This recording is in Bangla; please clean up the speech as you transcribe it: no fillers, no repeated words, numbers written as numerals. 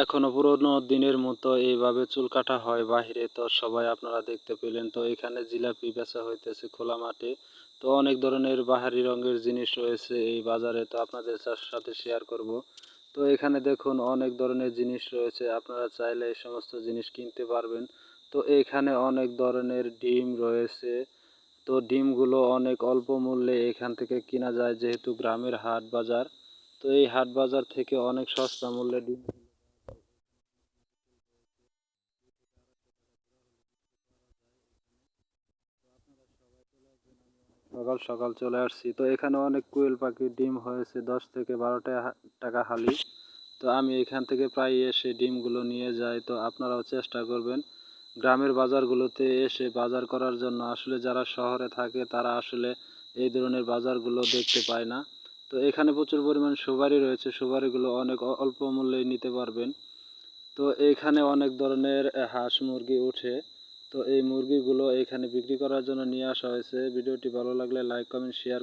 এখনো পুরোনো দিনের মতো এইভাবে চুল কাটা হয় বাহিরে, তো সবাই আপনারা দেখতে পেলেন। তো এখানে জিলাপি বেচা হইতেছে খোলা মাঠে। তো অনেক ধরনের বাহারি রঙের জিনিস রয়েছে এই বাজারে, তো আপনাদের সাথে শেয়ার করব। তো এখানে দেখুন অনেক ধরনের জিনিস রয়েছে, আপনারা চাইলে এই সমস্ত জিনিস কিনতে পারবেন। তো এখানে অনেক ধরনের ডিম রয়েছে। তো ডিমগুলো অনেক অল্প মূল্যে এখান থেকে কিনা যায়, যেহেতু গ্রামের হাট বাজার। তো এই হাট বাজার থেকে অনেক সস্তা মূল্যে ডিম সকাল সকাল চলে আসছি। তো এখানে অনেক কোয়েল পাখির ডিম হয়েছে 10 থেকে 12 টাকা হালি। তো আমি এখান থেকে প্রায় এসে ডিমগুলো নিয়ে যাই। তো আপনারাও চেষ্টা করবেন গ্রামের বাজারগুলোতে এসে বাজার করার জন্য। আসলে যারা শহরে থাকে তারা আসলে এই ধরনের বাজারগুলো দেখতে পায় না। তো এখানে প্রচুর পরিমাণ সুপারি রয়েছে, সুপারিগুলো অনেক অল্প মূল্যে নিতে পারবেন। তো এইখানে অনেক ধরনের হাঁস মুরগি ওঠে। তো এই মুরগিগুলো এখানে বিক্রি করার জন্য নিয়ে আসা হয়েছে। ভিডিওটি ভালো লাগলে লাইক কমেন্ট শেয়ার